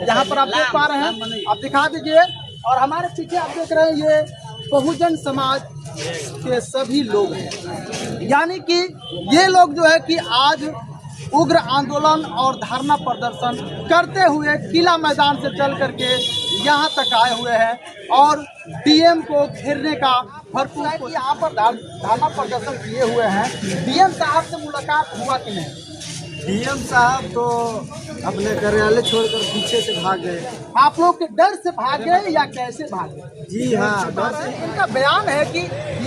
यहाँ पर आप देख पा रहे हैं, आप दिखा दीजिए। और हमारे पीछे आप देख रहे हैं, ये बहुजन समाज के सभी लोग हैं। यानी कि ये लोग जो है कि आज उग्र आंदोलन और धरना प्रदर्शन करते हुए किला मैदान से चल करके यहाँ तक आए हुए हैं और डीएम को घेरने का भरपूर यहाँ पर धरना प्रदर्शन किए हुए हैं। डीएम साहब से मुलाकात हुआ कि नहीं? डीएम साहब तो अपने कार्यालय छोड़कर पीछे से भाग गए। आप लोग के डर से भागे या कैसे भागे? जी हाँ, डर से। इनका बयान है कि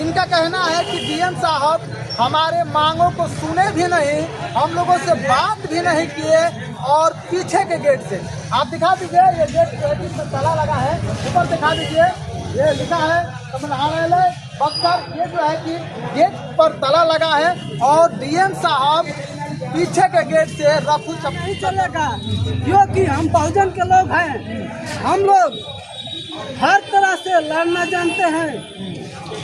इनका कहना है कि डीएम साहब हमारे मांगों को सुने भी नहीं, हम लोगों से बात भी नहीं किए और पीछे के गेट से। आप दिखा दीजिए, ये गेट में ताला लगा है, ऊपर दिखा दीजिए, ये लिखा है संग्रहालय बक्सर। ये जो है कि गेट पर ताला लगा है और डीएम साहब पीछे के गेट से रफू चप्पू चलेगा, क्योंकि हम बहुजन के लोग हैं। हम लोग हर तरह से लड़ना जानते हैं।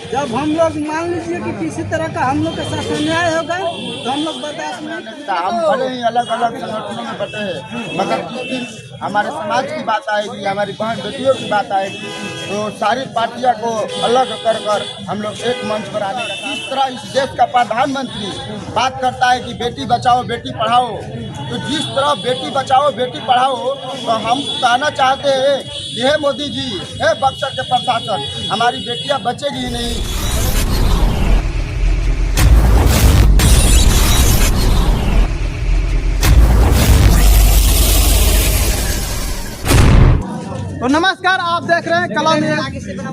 जब हम लोग मान लीजिए कि किसी तरह का हम लोग के साथ अन्याय होगा तो हम लोग बर्दाश्त नहीं करेंगे। हम भले ही अलग अलग संगठनों में बटे हैं, मगर जिस दिन हमारे समाज की बात आएगी, हमारी बहन बेटियों की बात आएगी, तो सारी पार्टियों को अलग कर हम लोग एक मंच पर आने लगे। इस तरह इस देश का प्रधानमंत्री बात करता है कि बेटी बचाओ बेटी पढ़ाओ, तो जिस तरह बेटी बचाओ बेटी पढ़ाओ, तो हम कहना चाहते हैं ये मोदी जी, हे बक्सर के प्रशासन, हमारी बेटियां बचेगी ही नहीं। तो नमस्कार, आप देख रहे हैं कला में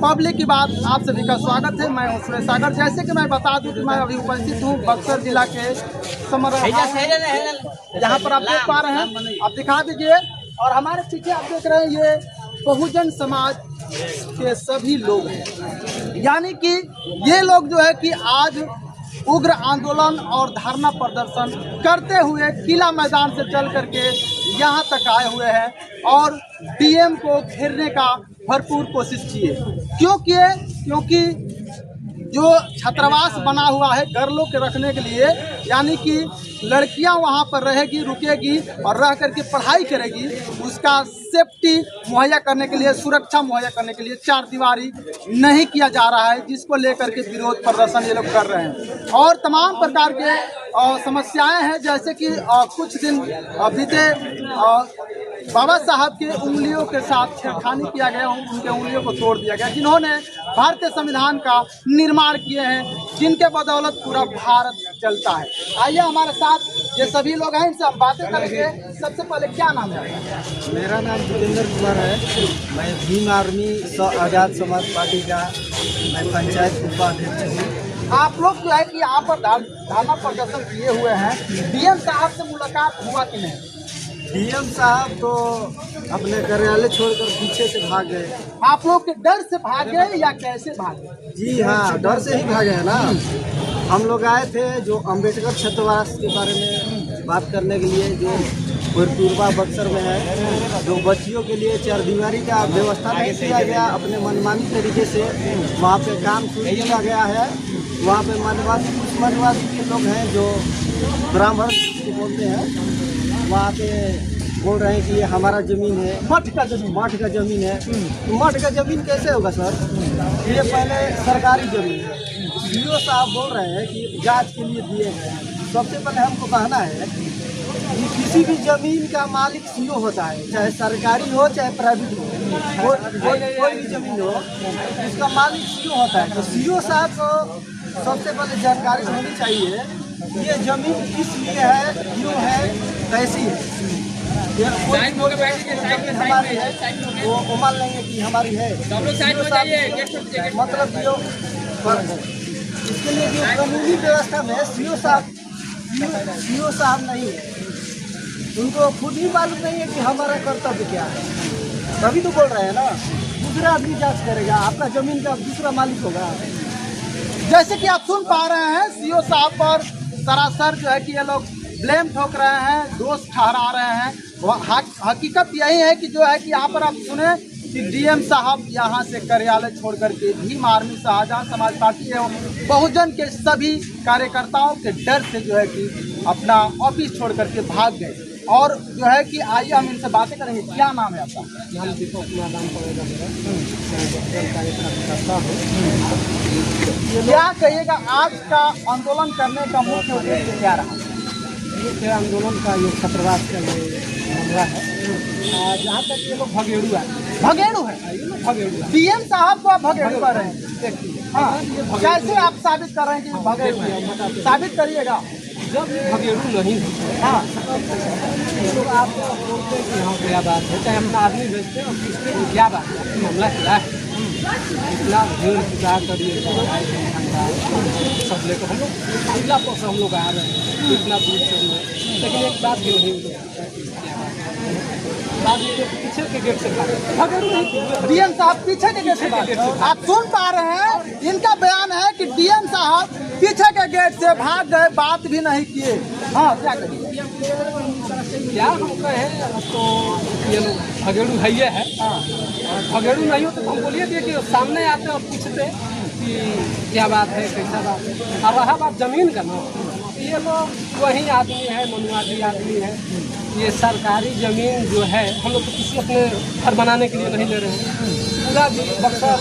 पब्लिक की बात। आप सभी का स्वागत है। मैं हूं सुरेश सागर। जैसे कि मैं बता दूं कि मैं अभी उपस्थित हूं बक्सर जिला के समरहा, जहां पर आप देख पा रहे हैं, आप दिखा दीजिए। और हमारे पीछे आप देख रहे हैं, ये बहुजन समाज के सभी लोग हैं। यानी कि ये लोग जो है कि आज उग्र आंदोलन और धरना प्रदर्शन करते हुए किला मैदान से चल करके यहाँ तक आए हुए हैं और डीएम को घेरने का भरपूर कोशिश किए। क्यों किए? क्योंकि जो छात्रावास बना हुआ है गर्लों के रखने के लिए, यानी कि लड़कियां वहां पर रहेगी, रुकेगी और रह करके पढ़ाई करेगी, उसका सेफ्टी मुहैया करने के लिए, सुरक्षा मुहैया करने के लिए चार दीवारी नहीं किया जा रहा है, जिसको लेकर के विरोध प्रदर्शन ये लोग कर रहे हैं। और तमाम प्रकार के समस्याएं हैं, जैसे कि कुछ दिन बीते बाबा साहब के उंगलियों के साथ छेड़खानी किया गया, उनके उंगलियों को तोड़ दिया गया, जिन्होंने भारतीय संविधान का निर्माण किए हैं, जिनके बदौलत पूरा भारत चलता है। आइए हमारे साथ ये सभी लोग हैं, इनसे हम बातें करेंगे। सबसे पहले क्या नाम है? मेरा नाम जितेंद्र कुमार है। मैं भीम आर्मी आजाद समाज पार्टी का मैं पंचायत उपाध्यक्ष हूँ। आप लोग जो है कि यहाँ पर धरना प्रदर्शन किए हुए हैं, डीएम साहब से मुलाकात हुआ कि नहीं? डीएम साहब तो अपने कार्यालय छोड़कर पीछे से भाग गए। आप लोग के डर से भागे या कैसे भागे? जी हाँ, डर से ही भागे हैं ना। हम लोग आए थे जो अंबेडकर छात्रावास के बारे में बात करने के लिए, जो पूर्वा बक्सर में है, जो बच्चियों के लिए चार दीवारी का व्यवस्था नहीं किया गया, अपने मनमानी तरीके से वहाँ पे काम शुरू किया गया है। वहाँ पे कुछ मनवासी के लोग हैं जो ब्राह्मण बोलते हैं, वहाँ पे बोल रहे हैं कि ये हमारा जमीन है, मठ का जमीन है। तो मठ का जमीन कैसे होगा सर? ये पहले सरकारी जमीन है। सीओ साहब बोल रहे हैं कि जांच के लिए दिए हैं। सबसे पहले हमको कहना है कि किसी भी जमीन का मालिक सीओ होता है, चाहे सरकारी हो चाहे प्राइवेट हो, कोई भी जमीन हो, उसका मालिक सीओ होता है। तो सीओ साहब को सबसे पहले जानकारी होनी चाहिए ये जमीन किस लिए है, क्यों है, कैसी है। हमारी है वो मान लेंगे कि हमारी है, मतलब जो इसके लिए जो कानूनी व्यवस्था में सीओ साहब नहीं है, उनको खुद ही मालूम नहीं है कि हमारा कर्तव्य क्या है। तभी तो बोल रहे हैं ना, दूसरा आदमी जांच करेगा, आपका जमीन का दूसरा मालिक होगा। जैसे कि आप सुन पा रहे हैं, सीओ साहब पर सरासर जो है कि ये लोग ब्लेम ठोक रहे हैं, दोष ठहरा रहे हैं। हकीकत यही है कि जो है कि यहाँ पर आप सुने कि डीएम साहब यहाँ से कार्यालय छोड़ करके भीम आर्मी शाहजहां समाज पार्टी एवं बहुजन के सभी कार्यकर्ताओं के डर से जो है कि अपना ऑफिस छोड़ करके भाग गए। और जो है कि आइए हम इनसे बातें करेंगे। क्या नाम है आपका? नाम दीपक कुमार नाम पड़ेगा मेरा। क्या कहिएगा, आज का आंदोलन करने का मुख्य उद्देश्य क्या रहा? मुख्य आंदोलन का ये छात्रावास का ये मामला है। जहाँ तक ये लोग भगेड़ू है, भगेड़ू है, ये लोग भगेड़ू है। डीएम साहब को आप भगेड़ू कर रहे हैं। हाँ, कैसे आप साबित कर रहे हैं कि भगेड़ू है? साबित करिएगा। जब भगेड़ू नहीं है, हाँ, तो आप बोलते हैं कि हाँ क्या बात है, चाहे अपना आदमी भेजते हैं और किसके लिए क्या बात है, मामला क्या है, इतना भीड़ जुटा करिए सब लेकर हम लोग जिला पर से हम लोग आ रहे हैं इतना दूर से हम लोग। लेकिन एक बात भी नहीं पीछे के गेट से भगेड़ू नहीं, डीएम साहब पीछे के गेट से भाग। आप सुन पा रहे हैं, इनका बयान है कि डीएम साहब पीछे के गेट से भाग गए, बात भी नहीं किए। हाँ, क्या करिए? क्या हम कहें, तो ये लोग भगेड़ू है ये है। और भगेड़ू नहीं हो तो हम बोलिए दिए कि सामने आते और पूछते कि क्या बात है, कैसा बात है। और रहा बात जमीन का ना, ये लोग वही आदमी है, मनुवादी आदमी है। ये सरकारी ज़मीन जो है हम लोग तो किसी अपने घर बनाने के लिए नहीं ले रहे हैं। पूरा बक्सर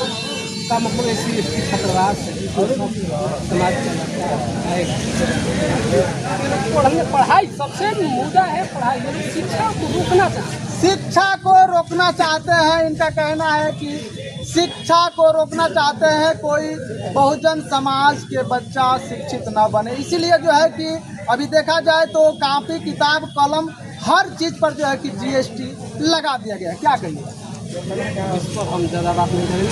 का मतलब ऐसी छात्रावास है, समाज का पढ़ाई सबसे मुद्दा है। पढ़ाई शिक्षा को रोकना चाहते हैं, शिक्षा को रोकना चाहते हैं। इनका कहना है कि शिक्षा को रोकना चाहते हैं, कोई बहुजन समाज के बच्चा शिक्षित न बने। इसीलिए जो है कि अभी देखा जाए तो कॉपी किताब कलम हर चीज़ पर जो है कि जीएसटी लगा दिया गया है। क्या कहिए इस पर? हम ज़्यादा बात नहीं करेंगे।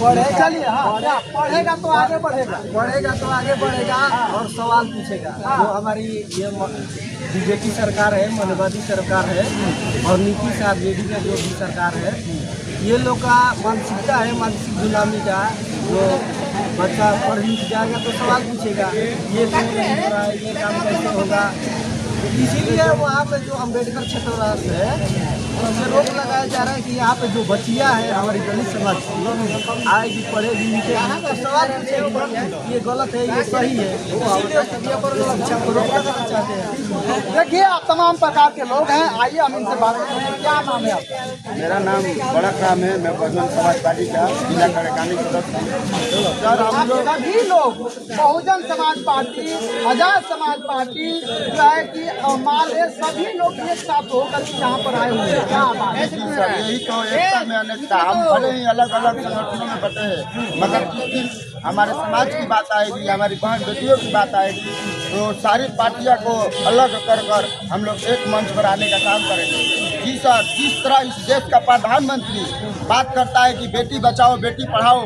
पढ़े चलिए। हाँ, पढ़ेगा तो आगे बढ़ेगा, बढ़ेगा तो आगे बढ़ेगा और सवाल पूछेगा। जो हमारी ये बीजेपी सरकार है, मनवादी सरकार है, और नीतीश आयोग का जो भी सरकार है, ये लोग का मानसिकता है, मानसिक गुलामी का। जो बच्चा पढ़ लिख जाएगा तो सवाल पूछेगा, ये क्यों नहीं हो रहा है, ये काम कैसे होगा। इसीलिए वहाँ पे जो अम्बेडकर छात्रावास है, उसमें रोक लगाया जा रहा है कि यहाँ पे जो बच्चियाँ हैं हमारी दलित समाज की आएगी, पढ़ेगी, लिखेगी तो सवाल पूछेगी ये गलत है, ये सही है। शिक्षा को रोक लगाना चाहते हैं। देखिए, आप तमाम प्रकार के लोग हैं, आइए हम इनसे बात करते हैं। क्या नाम है आपका? मेरा नाम बड़क राम है, मैं बहुजन समाज पार्टी का जिला कार्यकारिणी सदस्य हूँ। सर, हम लोग सभी लोग बहुजन समाज पार्टी, आजाद समाज पार्टी जो है कि माल है, सभी लोग एक साथ होकर यहाँ पर आए हुए हैं। क्या बात है? सर, यही तो एकता में अनेकता। हम भले ही अलग अलग संगठनों में बटे हैं, मगर जिस दिन हमारे समाज की बात आएगी, हमारी बहन बेटियों की बात आएगी, तो सारी पार्टियां को अलग कर हम लोग एक मंच पर आने का काम करेंगे। जी सर, जिस तरह इस देश का प्रधानमंत्री बात करता है कि बेटी बचाओ बेटी पढ़ाओ,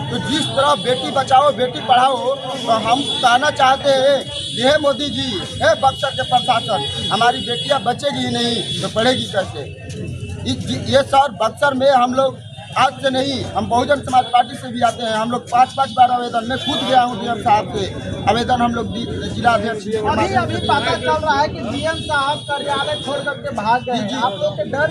तो जिस तरह बेटी बचाओ बेटी पढ़ाओ, तो हम कहना चाहते हैं ये मोदी जी, हे बक्सर के प्रशासन, हमारी बेटियां बचेगी ही नहीं तो पढ़ेगी कैसे? ये सर, बक्सर में हम लोग आज से नहीं, हम बहुजन समाज पार्टी से भी आते हैं। हम लोग 5-5 बार आवेदन, मैं खुद गया हूँ डीएम साहब से आवेदन, हम लोग जिला अध्यक्ष। अभी पता चल रहा है कि डीएम साहब कार्यालय छोड़ करके भाग गए। आप लोग के डर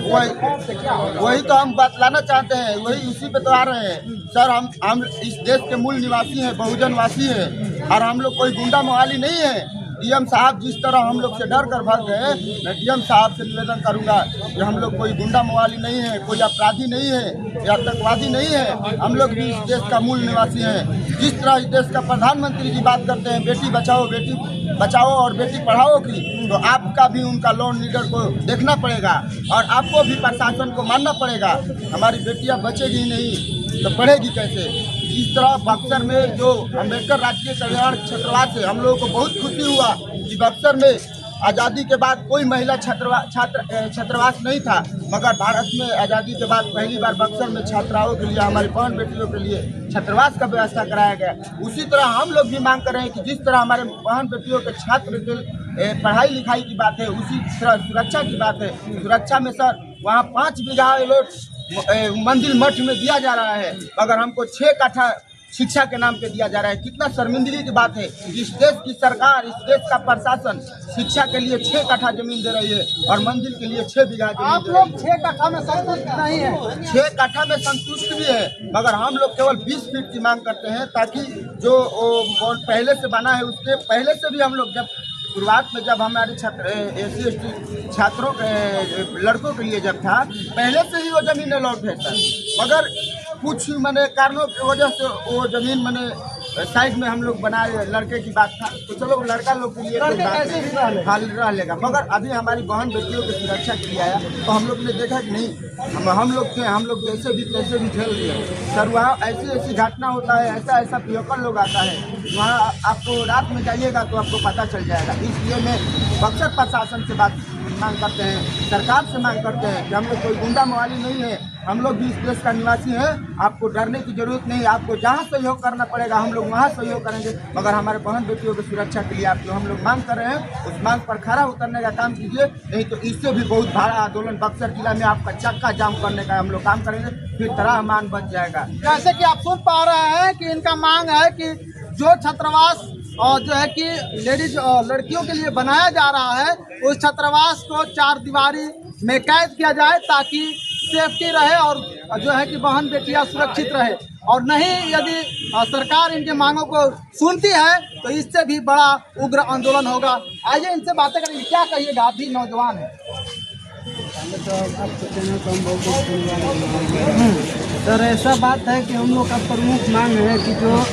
से क्या होगा? वही तो हम बतलाना चाहते हैं, वही उसी पे तो आ रहे हैं सर। हम इस देश के मूल निवासी हैं, बहुजनवासी हैं, और हम लोग कोई गुंडा मोहाली नहीं है। डीएम साहब जिस तरह हम लोग से डर कर भाग गए, मैं डीएम साहब से निवेदन करूंगा कि हम लोग कोई गुंडा मोहाली नहीं है, कोई अपराधी नहीं है, या आतंकवादी नहीं है। हम लोग भी इस देश का मूल निवासी हैं। जिस तरह इस देश का प्रधानमंत्री जी बात करते हैं बेटी बचाओ और बेटी पढ़ाओ की, तो आपका भी उनका लोन लीडर को देखना पड़ेगा और आपको भी प्रशासन को मानना पड़ेगा। हमारी बेटियां बचेगी ही नहीं तो पढ़ेगी कैसे? इस तरह बक्सर में जो अम्बेडकर राजकीय कल्याण छात्रावास है, हम लोगों को बहुत खुशी हुआ कि बक्सर में आज़ादी के बाद कोई महिला छात्रावास नहीं था, मगर भारत में आज़ादी के बाद पहली बार बक्सर में छात्राओं के लिए, हमारी बहन बेटियों के लिए छात्रावास का व्यवस्था कराया गया। उसी तरह हम लोग भी मांग कर रहे हैं कि जिस तरह हमारे बहन बेटियों के छात्र के पढ़ाई लिखाई की बात है, उसी तरह सुरक्षा की बात है। सुरक्षा में सर वहाँ 5 बीघा लोट मंदिर मठ में दिया जा रहा है, अगर हमको 6 शिक्षा के नाम पे दिया जा रहा है। कितना शर्मिंदगी की बात है। इस देश की सरकार, इस देश का प्रशासन शिक्षा के लिए 6 कट्ठा जमीन दे रही है और मंदिर के लिए 6 बीघा जमीन आप दे रही लोग 6 कट्ठा में संतुष्ट नहीं है? 6 कट्ठा में संतुष्ट भी है, मगर हम लोग केवल 20 फीट की मांग करते हैं, ताकि जो पहले से बना है उसके पहले से भी हम लोग जब शुरुआत में जब हमारे छात्र SC/ST छात्रों के लड़कों के लिए जब था, पहले से ही वो जमीन अलॉट है सर, मगर कुछ मैंने कारणों की वजह से वो जमीन मैंने साइड में हम लोग बनाए। लड़के की बात था तो चलो लड़का लोग के लिए कोई बात नहीं, रह लेगा, मगर अभी हमारी बहन बेटियों की सुरक्षा के लिए आया तो हम लोग ने देखा कि नहीं, हम लोग थे, हम लोग जैसे भी कैसे भी झेल लिए सर। वहाँ ऐसी घटना होता है, ऐसा पियोकर लोग आता है, वहाँ आपको रात में जाइएगा तो आपको पता चल जाएगा। इसलिए मैं बक्सर प्रशासन से मांग करते हैं, सरकार से मांग करते हैं कि हम लोग कोई गुंडा मवाली नहीं है, हम लोग भी इस देश का निवासी हैं, आपको डरने की जरूरत नहीं। आपको जहाँ सहयोग करना पड़ेगा हम लोग वहाँ सहयोग करेंगे, मगर हमारे बहन बेटियों की सुरक्षा के लिए आप जो हम लोग मांग कर रहे हैं उस मांग पर खरा उतरने का काम कीजिए, नहीं तो इससे भी बहुत बड़ा आंदोलन बक्सर जिला में आपका चक्का जाम करने का हम लोग काम करेंगे, फिर तरह मान बन जाएगा। जैसे कि आप सुन पा रहे हैं कि इनका मांग है कि जो छात्रावास और जो है कि लेडीज लड़कियों के लिए बनाया जा रहा है उस छात्रावास को 4 दीवारी में कैद किया जाए ताकि सेफ्टी रहे और जो है कि बहन बेटियां सुरक्षित रहे, और नहीं यदि सरकार इनके मांगों को सुनती है तो इससे भी बड़ा उग्र आंदोलन होगा। आइए इनसे बातें करेंगे, क्या कहिएगा, आप भी नौजवान हैं। सर ऐसा बात है कि हम लोग का प्रमुख मांग है कि जो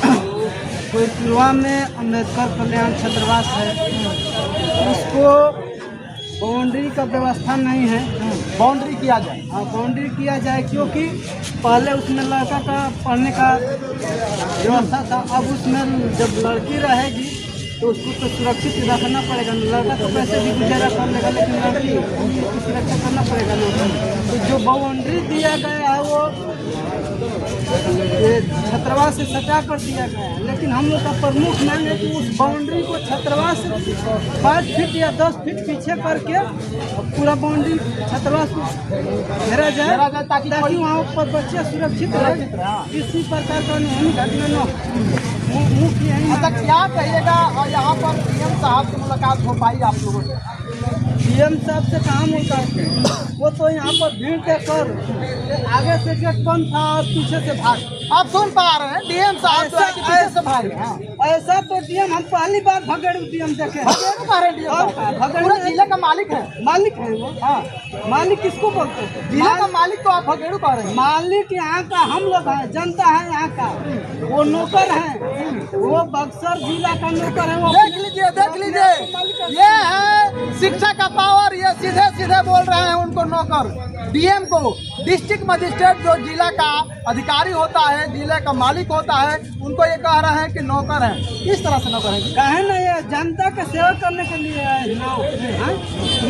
कोई पुलवामा में अम्बेडकर कल्याण छात्रावास है उसको बाउंड्री का व्यवस्था नहीं है, बाउंड्री किया जाए। हाँ बाउंड्री किया जाए, क्योंकि पहले उसमें लड़का का पढ़ने का व्यवस्था था, अब उसमें जब लड़की रहेगी तो उसको तो सुरक्षित रखना पड़ेगा। लड़का तो वैसे भी गुजारा कर लेगा, लेकिन लड़की की सुरक्षा करना पड़ेगा ना। तो जो बाउंड्री दिया गया है वो छात्रावास से सटा कर दिया गया है, लेकिन हम लोग का प्रमुख मांग है कि उस बाउंड्री को छात्रावास से 5 फीट या 10 फीट पीछे करके पूरा बाउंड्री छात्रावास को घेरा जाए ताकि वहाँ पर बच्चे सुरक्षित रहे, किसी प्रकार का अनहोनी घटना न हो। मुख्य यही अच्छा, क्या कहिएगा और यहाँ पर DM साहब से मुलाकात हो पाई आप लोगों से? DM साहब से कहाँ मुलाकात, वो तो यहाँ पर भीड़ देकर आगे से गेट बंद था और पीछे से भाग। आप सुन पा रहे हैं DM साहब जो है कि पीछे से भाग रहे हैं। ऐसा तो DM हम पहली बार भगेड़ू DM देखे। भगेड़ू कह रहे हैं DM साहब? पूरे जिले का मालिक है? मालिक है वो। हाँ, मालिक किसको बोलते हैं? जिले का मालिक तो आप भगेड़ू कह रहे हैं। मालिक यहाँ का हम लोग हैं, जनता है यहाँ का, वो नौकर है, वो बक्सर जिला का नौकर है। वो देख लीजिए ये है शिक्षा का पावर, ये सीधे सीधे बोल रहे हैं उनको नौकर। DM को, डिस्ट्रिक्ट मजिस्ट्रेट जो जिला का अधिकारी होता है, जिले का मालिक होता है, उनको ये कह रहे हैं कि नौकर है। किस तरह से नौकर है? कहे ना, ये जनता का सेवा करने के लिए आए हैं,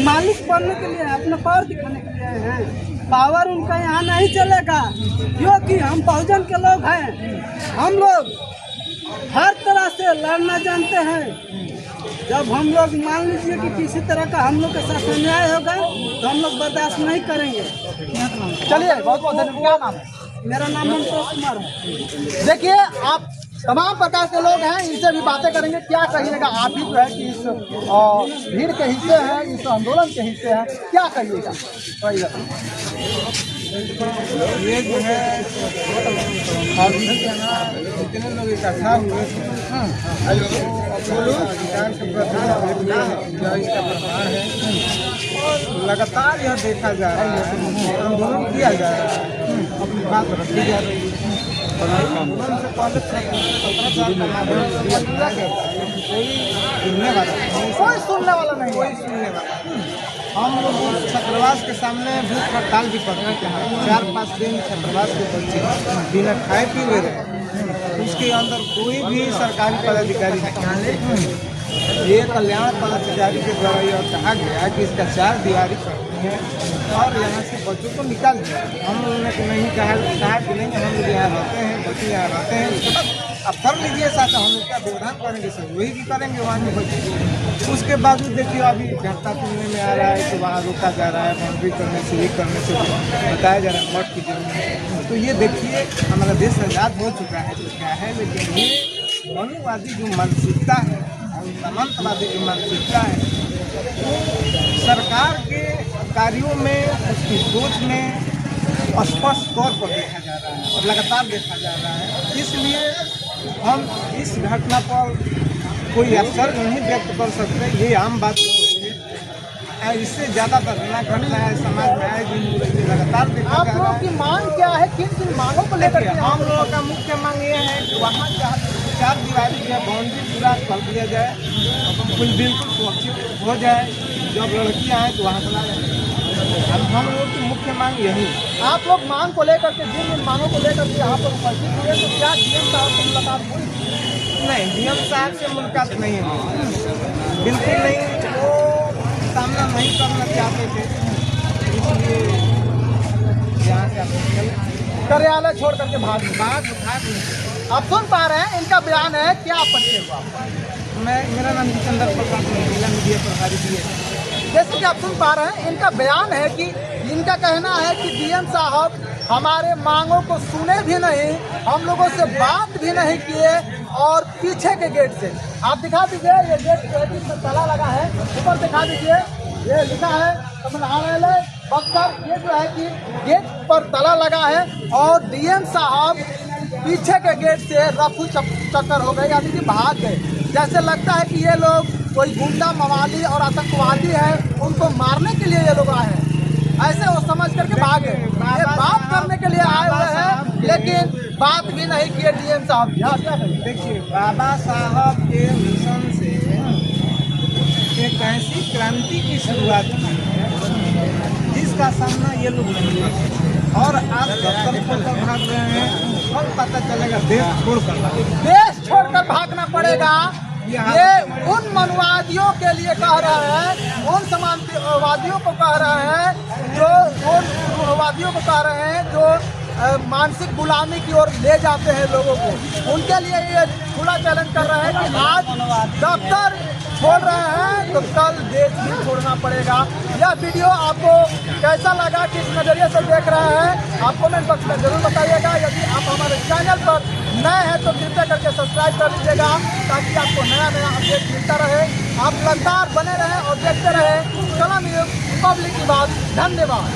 मालिक बनने के लिए, अपना पावर दिखाने के लिए आए हैं। पावर उनका यहाँ नहीं चलेगा, क्योंकि हम बहुजन के लोग हैं। हम लोग हर तरह से लड़ना जानते हैं। जब हम लोग मान लीजिए कि किसी तरह का हम लोग के साथ अन्याय होगा तो हम लोग बर्दाश्त नहीं करेंगे। चलिए, बहुत बहुत धन्यवाद। क्या नाम है? मेरा नाम मनतोष कुमार है। देखिए, आप तमाम प्रकार के लोग हैं, इनसे भी बातें करेंगे। क्या कहिएगा, आप ही जो है कि इस भीड़ के हिस्से हैं, इस आंदोलन के हिस्से हैं, क्या कहिएगा? ये जो है अभी जितने लोग इकट्ठा हुए थे अधिकार के प्रति जो इसका प्रसार है, लगातार यह देखा जा रहा है, आंदोलन किया जा रहा है, अपनी बात रखी जा रही है। आंदोलन से पहले 17 साल कोई सुनने वाला नहीं, कोई सुनने वाला। हम लोग छात्रावास के सामने भूख हड़ताल भी करते हैं, 4-5 दिन छात्रावास के बच्चे बिना खाए पी हुए रहे। उसके अंदर कोई भी सरकारी पदाधिकारी नहीं। ये कल्याण पदाधिकारी के द्वारा यह कहा गया कि इसका 4 दीवारी करनी है और यहाँ से बच्चों को निकाल दिया। हम लोगों ने तो नहीं कहा कि नहीं, हम लोग यहाँ रहते हैं, बच्चे यहाँ रहते हैं। अब कर लीजिए साथ, हम लोग क्या व्यवधान करेंगे सर, वही भी करेंगे वहाँ में। उसके बावजूद देखिए अभी घटना सुनने में आ रहा है कि वहाँ रोका जा रहा है, बाउंड्री करने से, ये करने से बताया जा रहा है मठ की जमीन। तो ये देखिए हमारा देश आज़ाद हो चुका है तो क्या है, लेकिन ये मनुवादी जो मानसिकता है और सामंतवादी जो मानसिकता है सरकार के कार्यों में, उसकी सोच में स्पष्ट तौर पर देखा जा रहा है और लगातार देखा जा रहा है। इसलिए हम इस घटना पर कोई अवसर नहीं व्यक्त कर सकते, ये आम बात हो रही है। इससे ज़्यादा दर्दनाक घटना है समाज में आए दिन हो रही है, लगातार देखा आप जा रहा लोगों है। की मांग क्या है, किन किन मांगों को लेकर के हम लोगों का मुख्य मांग ये है कि वहाँ चार दीवारी जो बाउंड्री पूरा कर दिया जाए, बिल्कुल सुरक्षित हो जाए, जब लड़कियाँ आए तो वहाँ चला जाए। हम लोगों की मुख्य मांग यही है। आप लोग मांग को लेकर के, जिन मांगों को लेकर के यहाँ पर उपस्थित हुए, तो क्या डीएम साहब से मुलाकात हुई? नहीं, डीएम साहब से मुलाकात नहीं है, बिल्कुल नहीं। वो सामना नहीं करना चाहते थे, इसलिए यहाँ से आप चले, कार्यालय छोड़ करके भाग आप सुन पा रहे हैं, इनका बयान है। क्या परिचय हुआ? मेरा नाम जितेंद्र प्रकाश है, जिला मीडिया प्रभारी भी है। जैसे कि आप सुन पा रहे हैं, इनका बयान है कि इनका कहना है कि डीएम साहब हमारे मांगों को सुने भी नहीं, हम लोगों से बात भी नहीं किए और पीछे के गेट से, आप दिखा दीजिए, ये गेट में ताला लगा है, ऊपर दिखा दीजिए, ये लिखा है समन्वयालय बक्सर। ये जो है कि गेट पर ताला लगा है और डीएम साहब पीछे के गेट से रफू चक्कर हो गए, यानी कि भाग गए। जैसे लगता है कि ये लोग कोई गुंडा मवाली और आतंकवादी है, उनको मारने के लिए ये लोग आए हैं, ऐसे वो समझ करके भागे। ये बात करने के लिए आए हुए हैं, लेकिन बात भी नहीं किए डीएम साहब। देखिए, बाबा साहब के मिशन से एक ऐसी क्रांति की शुरुआत की है जिसका सामना ये लोग नहीं कर सकते, और आज छोड़कर भाग रहे हैं। और पता चलेगा देश छोड़कर भागना पड़ेगा। ये उन मनुवादियों के लिए कह रहे हैं, उन समाजवादियों को कह रहे हैं, जो उन मनुवादियों को कह रहे हैं जो मानसिक गुलामी की ओर ले जाते हैं लोगों को। उनके लिए ये खुला चैलेंज कर रहे हैं कि आज दफ्तर छोड़ रहे हैं तो कल देश भी छोड़ना पड़ेगा। यह वीडियो आपको कैसा लगा, किस नज़रिए से देख रहे हैं, आप कमेंट बॉक्स में जरूर बताइएगा। यदि आप हमारे चैनल पर नए हैं तो कृपया करके सब्सक्राइब कर दीजिएगा, ताकि आपको नया नया अपडेट मिलता रहे। आप लगातार बने रहें और देखते रहें कलम न्यूज़, पब्लिक की बात। धन्यवाद।